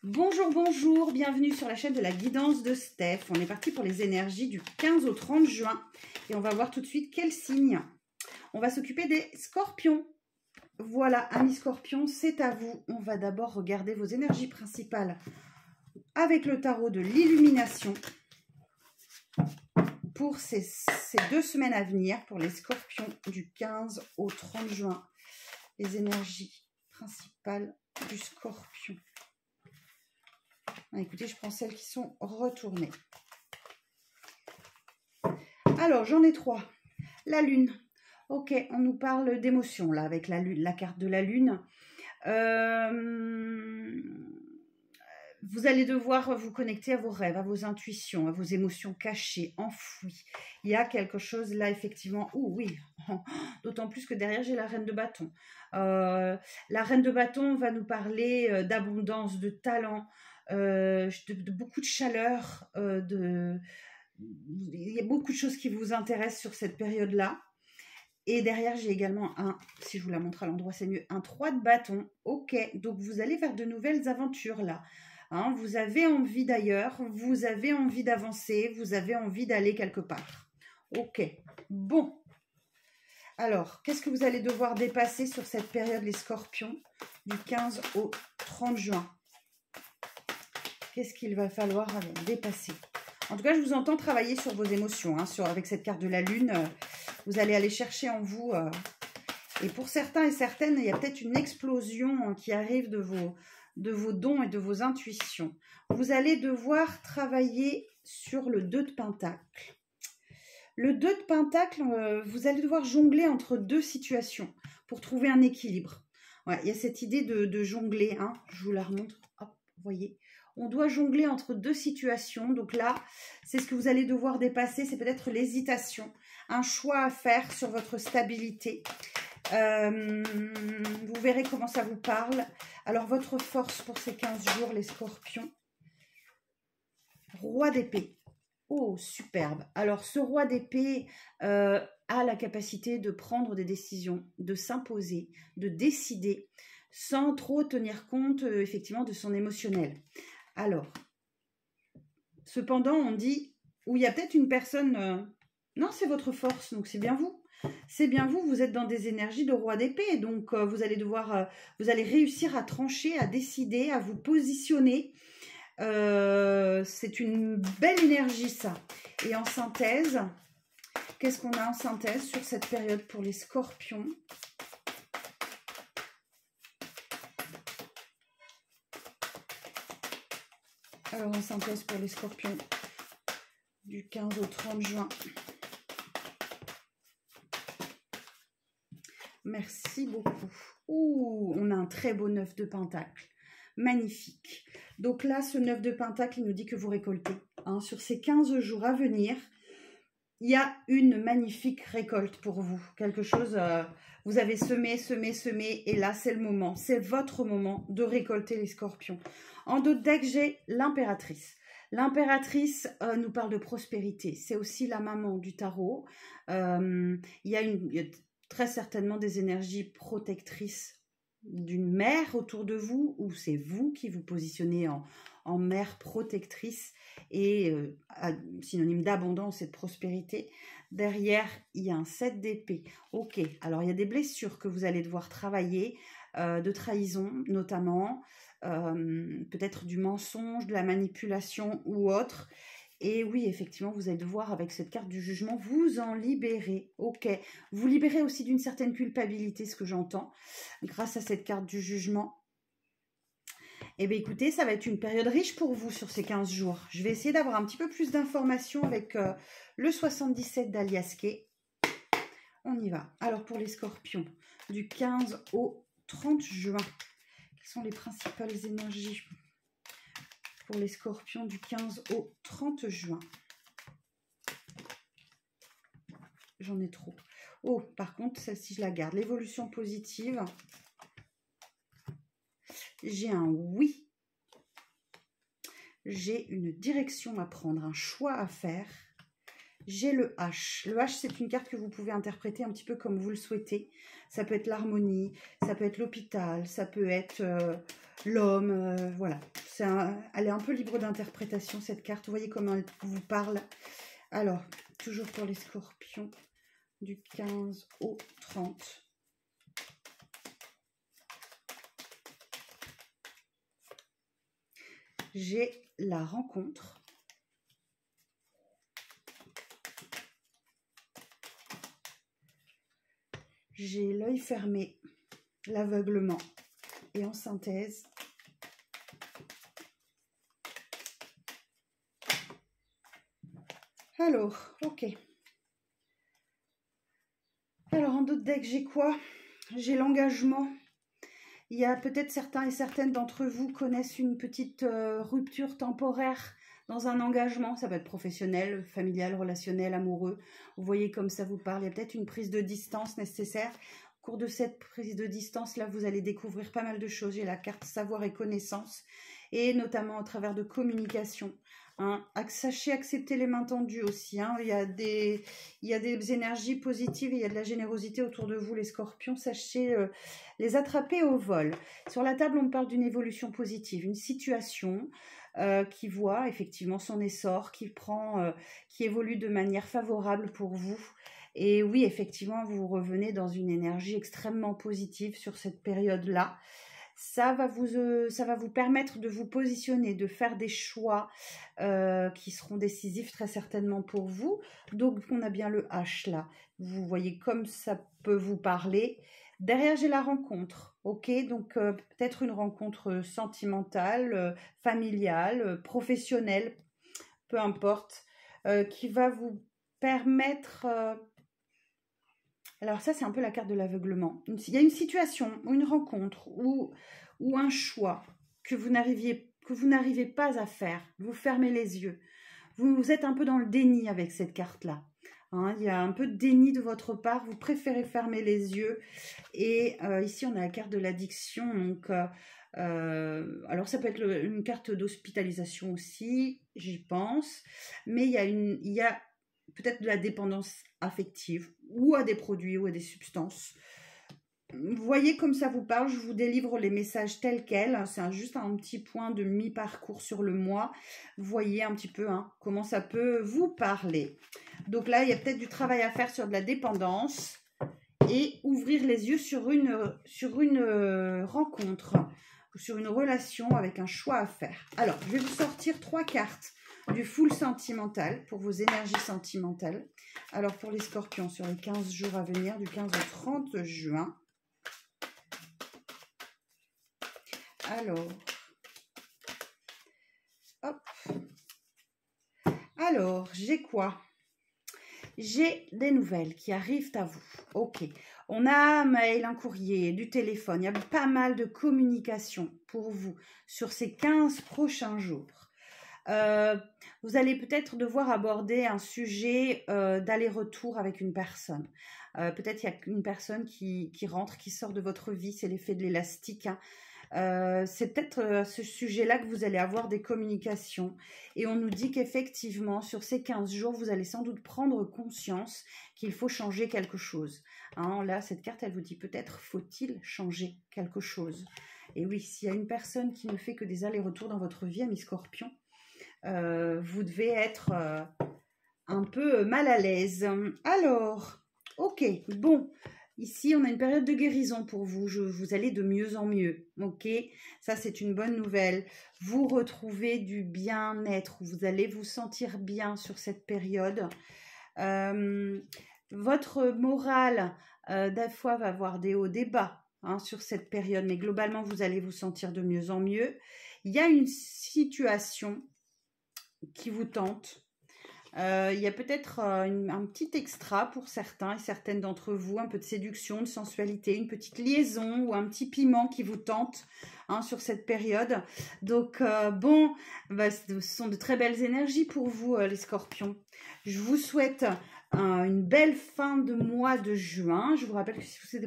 Bonjour, bonjour, bienvenue sur la chaîne de la guidance de Steph. On est parti pour les énergies du 15 au 30 juin. Et on va voir tout de suite quel signe. On va s'occuper des scorpions. Voilà, amis scorpions, c'est à vous. On va d'abord regarder vos énergies principales avec le tarot de l'illumination pour ces 2 semaines à venir, pour les scorpions du 15 au 30 juin. Les énergies principales du scorpion. Écoutez, je prends celles qui sont retournées. Alors, j'en ai 3. La lune. Ok, on nous parle d'émotions, là, avec la lune, la carte de la lune. Vous allez devoir vous connecter à vos rêves, à vos intuitions, à vos émotions cachées, enfouies. Il y a quelque chose là, effectivement. Oh oui, d'autant plus que derrière, j'ai la reine de bâton. La reine de bâton va nous parler d'abondance, de talent, de beaucoup de chaleur. Il y a beaucoup de choses qui vous intéressent sur cette période-là. Et derrière, j'ai également si je vous la montre à l'endroit, c'est mieux, un 3 de bâton. Ok, donc vous allez vers de nouvelles aventures là. Hein, vous avez envie d'ailleurs, vous avez envie d'avancer, vous avez envie d'aller quelque part. Ok, bon. Alors, qu'est-ce que vous allez devoir dépasser sur cette période, les scorpions, du 15 au 30 juin? Qu'est-ce qu'il va falloir dépasser? En tout cas, je vous entends travailler sur vos émotions. Hein, avec cette carte de la lune, vous allez aller chercher en vous. Et pour certains et certaines, il y a peut-être une explosion qui arrive de vos dons et de vos intuitions. Vous allez devoir travailler sur le 2 de pentacle. Le 2 de pentacle, vous allez devoir jongler entre 2 situations pour trouver un équilibre. Ouais, il y a cette idée de jongler. Hein, je vous la remontre. Hop, vous voyez. On doit jongler entre 2 situations. Donc là, c'est ce que vous allez devoir dépasser. C'est peut-être l'hésitation. Un choix à faire sur votre stabilité. Vous verrez comment ça vous parle. Alors, votre force pour ces 15 jours, les scorpions. Roi d'épée. Oh, superbe. Alors, ce roi d'épée a la capacité de prendre des décisions, de s'imposer, de décider, sans trop tenir compte, effectivement, de son émotionnel. Alors, cependant, on dit, où il y a peut-être une personne... non, c'est votre force, donc c'est bien vous. C'est bien vous, vous êtes dans des énergies de roi d'épée, donc vous allez réussir à trancher, à décider, à vous positionner. C'est une belle énergie, ça. Et en synthèse, qu'est-ce qu'on a en synthèse sur cette période pour les scorpions ? Alors, en synthèse pour les scorpions du 15 au 30 juin. Merci beaucoup. Ouh, on a un très beau 9 de pentacle. Magnifique. Donc là, ce 9 de pentacle, il nous dit que vous récoltez. Hein, sur ces 15 jours à venir, il y a une magnifique récolte pour vous. Quelque chose, vous avez semé, et là, c'est le moment. C'est votre moment de récolter les scorpions. En dos de deck, j'ai l'impératrice. L'impératrice nous parle de prospérité. C'est aussi la maman du tarot. Il y a très certainement des énergies protectrices d'une mère autour de vous, ou c'est vous qui vous positionnez en mère protectrice et synonyme d'abondance et de prospérité. Derrière, il y a un 7 d'épée. Ok, alors il y a des blessures que vous allez devoir travailler, de trahison notamment, peut-être du mensonge, de la manipulation ou autre. Et oui, effectivement, vous allez devoir, avec cette carte du jugement, vous en libérer. Ok. Vous libérez aussi d'une certaine culpabilité, ce que j'entends, grâce à cette carte du jugement. Eh bien, écoutez, ça va être une période riche pour vous sur ces 15 jours. Je vais essayer d'avoir un petit peu plus d'informations avec le 77 d'Aliaske. On y va. Alors, pour les scorpions, du 15 au 30 juin, quelles sont les principales énergies pour les scorpions du 15 au 30 juin. J'en ai trop. Oh, par contre, celle-ci, je la garde. L'évolution positive. J'ai un oui. J'ai une direction à prendre, un choix à faire. J'ai le H. Le H, c'est une carte que vous pouvez interpréter un petit peu comme vous le souhaitez. Ça peut être l'harmonie, ça peut être l'hôpital, ça peut être l'homme, voilà. elle est un peu libre d'interprétation, cette carte. Vous voyez comment elle vous parle. Alors, toujours pour les scorpions, du 15 au 30. J'ai la rencontre. J'ai l'œil fermé, l'aveuglement. Et en synthèse, alors, ok. Alors, en d'autres decks, j'ai quoi? J'ai l'engagement. Il y a peut-être certains et certaines d'entre vous connaissent une petite rupture temporaire dans un engagement. Ça peut être professionnel, familial, relationnel, amoureux. Vous voyez comme ça vous parle. Il y a peut-être une prise de distance nécessaire. Au cours de cette prise de distance, là, vous allez découvrir pas mal de choses. J'ai la carte savoir et connaissance. Et notamment au travers de communication. Hein. Sachez accepter les mains tendues aussi. Hein. Il y a des énergies positives et il y a de la générosité autour de vous, les scorpions. Sachez les attraper au vol. Sur la table, on parle d'une évolution positive, une situation qui voit effectivement son essor, qui évolue de manière favorable pour vous. Et oui, effectivement, vous revenez dans une énergie extrêmement positive sur cette période-là. Ça va vous permettre de vous positionner, de faire des choix qui seront décisifs très certainement pour vous. Donc, on a bien le H là. Vous voyez comme ça peut vous parler. Derrière, j'ai la rencontre. Ok, donc peut-être une rencontre sentimentale, familiale, professionnelle, peu importe, qui va vous permettre... Alors ça, c'est un peu la carte de l'aveuglement. Il y a une situation, ou une rencontre, ou un choix que vous n'arrivez pas à faire. Vous fermez les yeux. Vous êtes un peu dans le déni avec cette carte-là. Hein, il y a un peu de déni de votre part. Vous préférez fermer les yeux. Et ici, on a la carte de l'addiction. Donc, alors, ça peut être une carte d'hospitalisation aussi, j'y pense. Mais il y a peut-être de la dépendance affective ou à des produits ou à des substances. Vous voyez comme ça vous parle, je vous délivre les messages tels quels. C'est juste un petit point de mi-parcours sur le mois. Vous voyez un petit peu comment ça peut vous parler. Donc là, il y a peut-être du travail à faire sur de la dépendance et ouvrir les yeux sur une rencontre ou sur une relation avec un choix à faire. Alors, je vais vous sortir 3 cartes du full sentimental pour vos énergies sentimentales. Alors, pour les scorpions, sur les 15 jours à venir, du 15 au 30 juin. Alors, hop. Alors, j'ai quoi? J'ai des nouvelles qui arrivent à vous. Ok, on a un mail, un courrier, du téléphone. Il y a pas mal de communication pour vous sur ces 15 prochains jours. Vous allez peut-être devoir aborder un sujet d'aller-retour avec une personne. Peut-être il y a une personne qui rentre, qui sort de votre vie. C'est l'effet de l'élastique. Hein. C'est peut-être à ce sujet-là que vous allez avoir des communications. Et on nous dit qu'effectivement, sur ces 15 jours, vous allez sans doute prendre conscience qu'il faut changer quelque chose. Hein, là, cette carte, elle vous dit peut-être faut-il changer quelque chose. Et oui, s'il y a une personne qui ne fait que des allers-retours dans votre vie, amis scorpions, vous devez être un peu mal à l'aise. Alors, ok, bon... Ici, on a une période de guérison pour vous. Vous allez de mieux en mieux. Ok, ça, c'est une bonne nouvelle. Vous retrouvez du bien-être. Vous allez vous sentir bien sur cette période. Votre morale, des fois, va avoir des hauts, des bas sur cette période. Mais globalement, vous allez vous sentir de mieux en mieux. Il y a une situation qui vous tente. Il y a peut-être un petit extra pour certains et certaines d'entre vous, un peu de séduction, de sensualité, une petite liaison ou un petit piment qui vous tente sur cette période. Donc bon, ce sont de très belles énergies pour vous les scorpions. Je vous souhaite une belle fin de mois de juin. Je vous rappelle que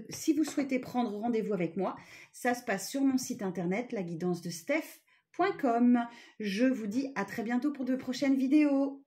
si vous souhaitez prendre rendez-vous avec moi, ça se passe sur mon site internet, laguidancedesteph.com. Je vous dis à très bientôt pour de prochaines vidéos.